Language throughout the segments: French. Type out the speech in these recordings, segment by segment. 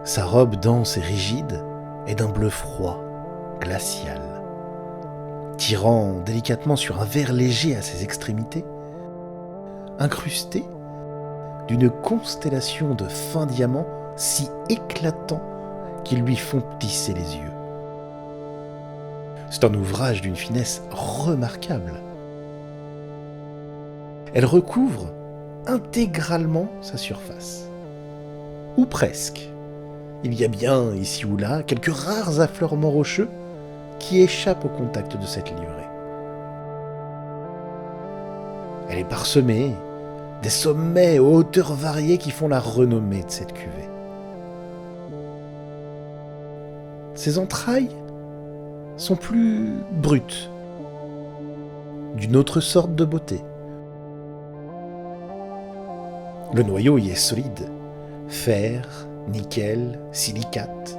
Sa robe dense et rigide est d'un bleu froid, glacial. Tirant délicatement sur un vert léger à ses extrémités, incrusté d'une constellation de fins diamants si éclatants qu'ils lui font plisser les yeux. C'est un ouvrage d'une finesse remarquable. Elle recouvre intégralement sa surface. Ou presque. Il y a bien, ici ou là, quelques rares affleurements rocheux qui échappent au contact de cette livrée. Elle est parsemée des sommets aux hauteurs variées qui font la renommée de cette cuvée. Ses entrailles sont plus brutes, d'une autre sorte de beauté. Le noyau y est solide, fer, nickel, silicate.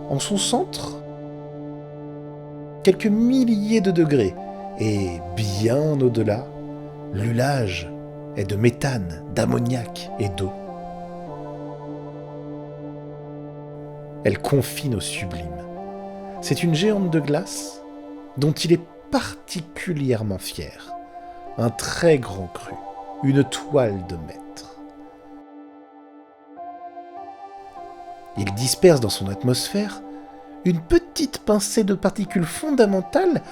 En son centre, quelques milliers de degrés, et bien au-delà, l'ullage est de méthane, d'ammoniac et d'eau. Elle confine au sublime. C'est une géante de glace dont il est particulièrement fier. Un très grand cru, une toile de maître. Il disperse dans son atmosphère une petite pincée de particules fondamentales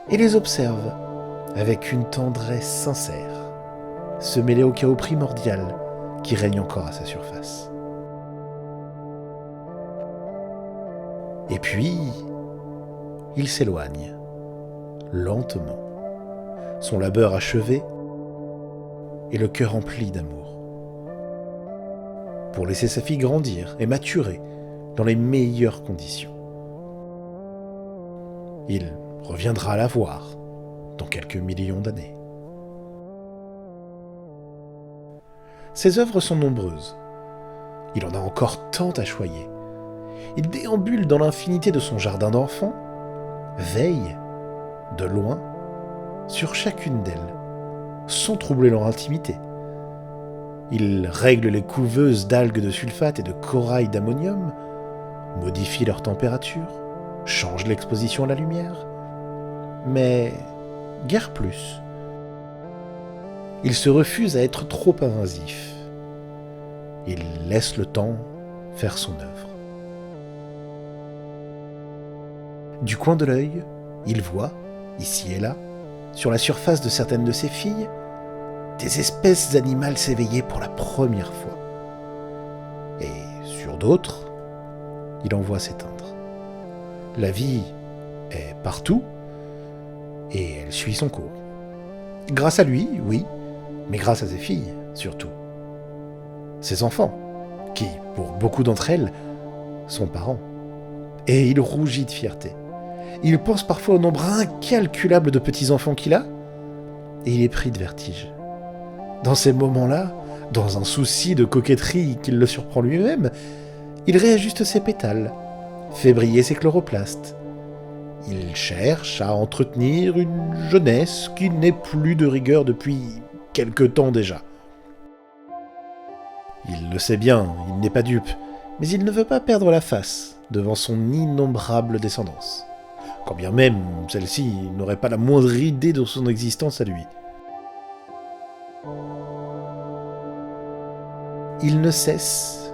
et les observe avec une tendresse sincère, se mêler au chaos primordial qui règne encore à sa surface. Et puis, il s'éloigne, lentement, son labeur achevé et le cœur empli d'amour, pour laisser sa fille grandir et maturer dans les meilleures conditions. Il reviendra la voir dans quelques millions d'années. Ses œuvres sont nombreuses. Il en a encore tant à choyer. Il déambule dans l'infinité de son jardin d'enfants, veille, de loin, sur chacune d'elles, sans troubler leur intimité. Il règle les couveuses d'algues de sulfate et de corail d'ammonium, modifie leur température, change l'exposition à la lumière, mais guère plus. Il se refuse à être trop invasif. Il laisse le temps faire son œuvre. Du coin de l'œil, il voit, ici et là, sur la surface de certaines de ses filles, des espèces animales s'éveiller pour la première fois. Et sur d'autres, il en voit s'éteindre. La vie est partout, et elle suit son cours. Grâce à lui, oui, mais grâce à ses filles, surtout. Ses enfants, qui, pour beaucoup d'entre elles, sont parents. Et il rougit de fierté. Il pense parfois au nombre incalculable de petits-enfants qu'il a, et il est pris de vertige. Dans ces moments-là, dans un souci de coquetterie qui le surprend lui-même, il réajuste ses pétales, fait briller ses chloroplastes. Il cherche à entretenir une jeunesse qui n'est plus de rigueur depuis quelque temps déjà. Il le sait bien, il n'est pas dupe, mais il ne veut pas perdre la face devant son innombrable descendance, quand bien même celle-ci n'aurait pas la moindre idée de son existence à lui. Il ne cesse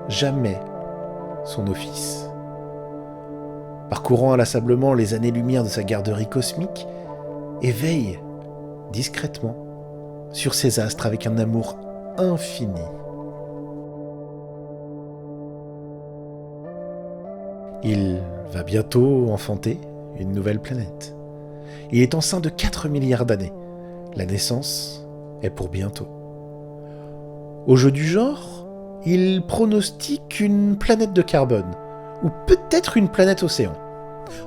jamais son office. Parcourant inlassablement les années-lumière de sa garderie cosmique, et veille, discrètement, sur ses astres avec un amour infini. Il va bientôt enfanter une nouvelle planète. Il est enceint de 4 milliards d'années. La naissance est pour bientôt. Au jeu du genre, il pronostique une planète de carbone, ou peut-être une planète océan.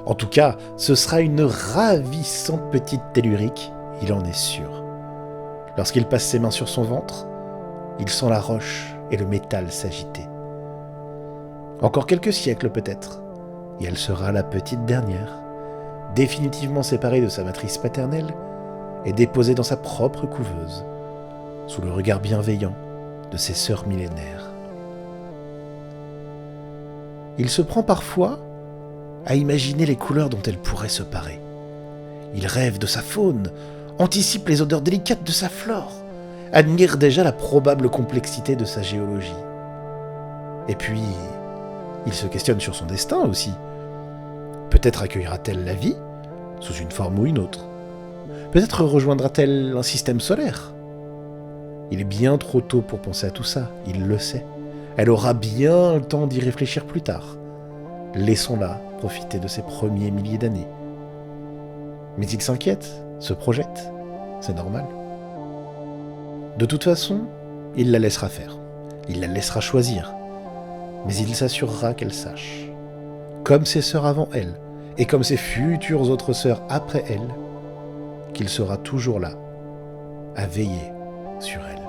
En tout cas, ce sera une ravissante petite tellurique, il en est sûr. Lorsqu'il passe ses mains sur son ventre, il sent la roche et le métal s'agiter. Encore quelques siècles peut-être, et elle sera la petite dernière, définitivement séparée de sa matrice paternelle et déposée dans sa propre couveuse, sous le regard bienveillant de ses sœurs millénaires. il se prend parfois à imaginer les couleurs dont elle pourrait se parer. Il rêve de sa faune, anticipe les odeurs délicates de sa flore, admire déjà la probable complexité de sa géologie. Et puis, il se questionne sur son destin aussi. Peut-être accueillera-t-elle la vie, sous une forme ou une autre. Peut-être rejoindra-t-elle un système solaire. Il est bien trop tôt pour penser à tout ça, il le sait. Elle aura bien le temps d'y réfléchir plus tard. Laissons-la profiter de ses premiers milliers d'années. Mais il s'inquiète, se projette, c'est normal. De toute façon, il la laissera faire. Il la laissera choisir. Mais il s'assurera qu'elle sache, comme ses sœurs avant elle, et comme ses futures autres sœurs après elle, qu'il sera toujours là, à veiller sur elle.